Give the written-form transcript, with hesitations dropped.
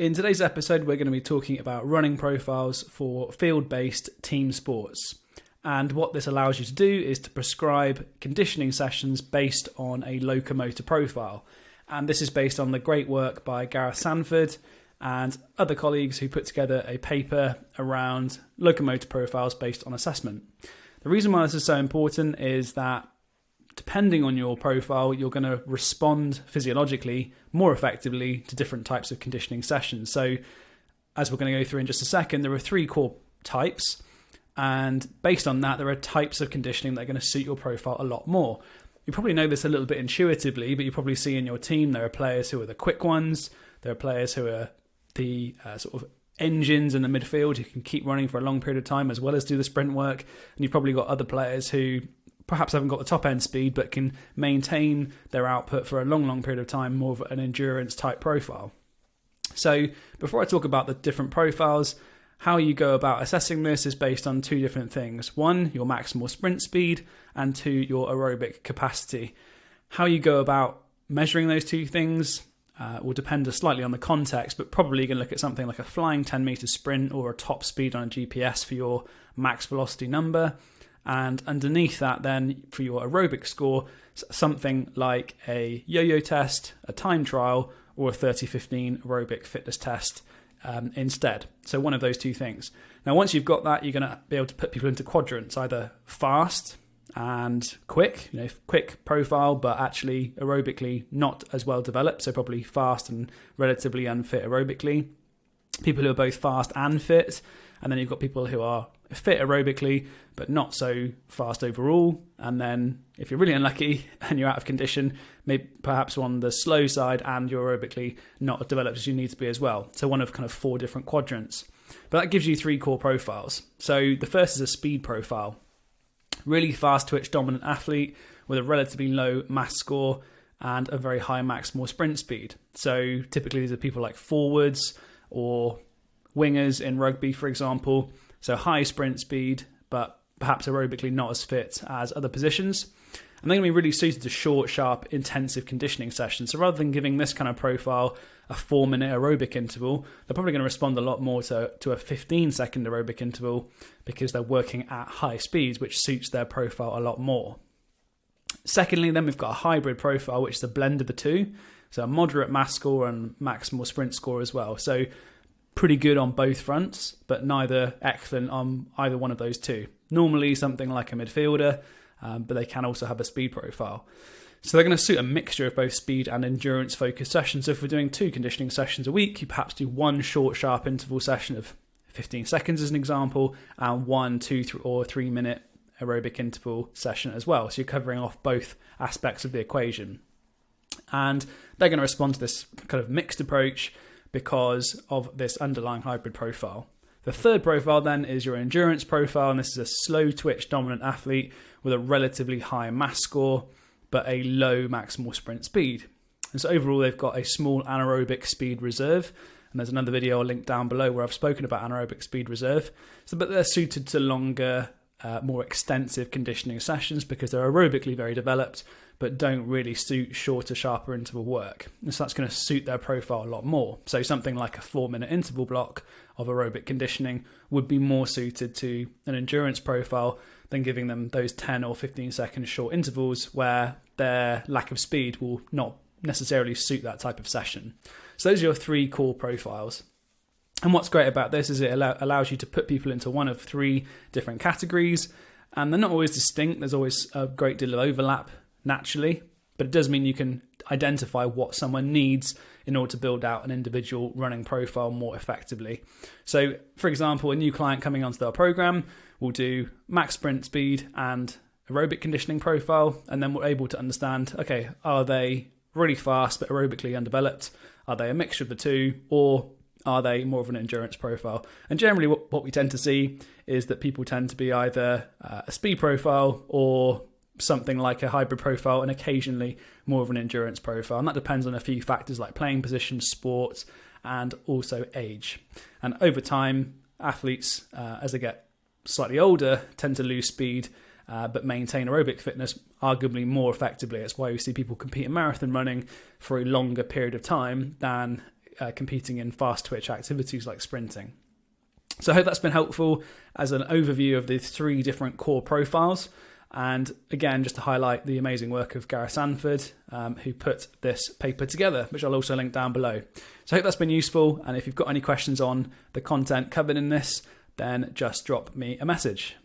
In today's episode, we're going to be talking about running profiles for field-based team sports. And what this allows you to do is to prescribe conditioning sessions based on a locomotor profile. And this is based on the great work by Gareth Sanford and other colleagues who put together a paper around locomotor profiles based on assessment. The reason why this is so important is that depending on your profile, you're going to respond physiologically more effectively to different types of conditioning sessions. So as we're going to go through in just a second, there are 3 core types. And based on that, there are types of conditioning that are going to suit your profile a lot more. You probably know this a little bit intuitively, but you probably see in your team there are players who are the quick ones. There are players who are the sort of engines in the midfield who can keep running for a long period of time as well as do the sprint work. And you've probably got other players who perhaps haven't got the top end speed but can maintain their output for a long period of time, more of an endurance type profile. So before I talk about the different profiles, how you go about assessing this is based on 2 different things. 1, your maximal sprint speed, and 2, your aerobic capacity. How you go about measuring those 2 things will depend slightly on the context, but probably you can look at something like a flying 10 meter sprint or a top speed on a GPS for your max velocity number. And underneath that then for your aerobic score, something like a yo-yo test, a time trial, or a 30-15 aerobic fitness test instead. So one of those 2 things. Now once you've got that, you're going to be able to put people into quadrants, either fast and quick, quick profile, but actually aerobically not as well developed, so probably fast and relatively unfit aerobically. People who are both fast and fit, and then you've got people who are fit aerobically but not so fast overall. And then if you're really unlucky and you're out of condition, maybe perhaps on the slow side and you're aerobically not as developed as you need to be as well. So one of kind of 4 different quadrants. But that gives you 3 core profiles. So the first is a speed profile. Really fast twitch dominant athlete with a relatively low mass score and a very high maximal sprint speed. So typically these are people like forwards or wingers in rugby, for example. So high sprint speed, but perhaps aerobically not as fit as other positions. And they're going to be really suited to short, sharp, intensive conditioning sessions. So rather than giving this kind of profile a 4-minute aerobic interval, they're probably going to respond a lot more to a 15-second aerobic interval because they're working at high speeds, which suits their profile a lot more. Secondly, then we've got a hybrid profile, which is a blend of the 2. So a moderate mass score and maximal sprint score as well. So pretty good on both fronts, but neither excellent on either one of those 2. Normally something like a midfielder, but they can also have a speed profile. So they're going to suit a mixture of both speed and endurance focused sessions. So if we're doing 2 conditioning sessions a week, you perhaps do 1 short, sharp interval session of 15 seconds as an example, and 1, 2, or 3 minute aerobic interval session as well. So you're covering off both aspects of the equation. And they're going to respond to this kind of mixed approach because of this underlying hybrid profile. The third profile then is your endurance profile, and this is a slow twitch dominant athlete with a relatively high mass score but a low maximal sprint speed. And so overall they've got a small anaerobic speed reserve, and there's another video I'll link down below where I've spoken about anaerobic speed reserve. But they're suited to longer, more extensive conditioning sessions because they're aerobically very developed but don't really suit shorter, sharper interval work. And so that's going to suit their profile a lot more. So something like a 4-minute interval block of aerobic conditioning would be more suited to an endurance profile than giving them those 10 or 15 second short intervals where their lack of speed will not necessarily suit that type of session. So those are your 3 core profiles. And what's great about this is it allows you to put people into one of 3 different categories, and they're not always distinct. There's always a great deal of overlap naturally, but it does mean you can identify what someone needs in order to build out an individual running profile more effectively. So for example, a new client coming onto our program will do max sprint speed and aerobic conditioning profile, and then we're able to understand, okay, are they really fast but aerobically undeveloped? Are they a mixture of the 2, or are they more of an endurance profile? And generally what we tend to see is that people tend to be either a speed profile or something like a hybrid profile, and occasionally more of an endurance profile. And that depends on a few factors like playing position, sport, and also age. And over time, athletes, as they get slightly older, tend to lose speed, but maintain aerobic fitness arguably more effectively. It's why we see people compete in marathon running for a longer period of time than competing in fast twitch activities like sprinting. So I hope that's been helpful as an overview of the 3 different core profiles. And again, just to highlight the amazing work of Gareth Sanford, who put this paper together, which I'll also link down below. So I hope that's been useful. And if you've got any questions on the content covered in this, then just drop me a message.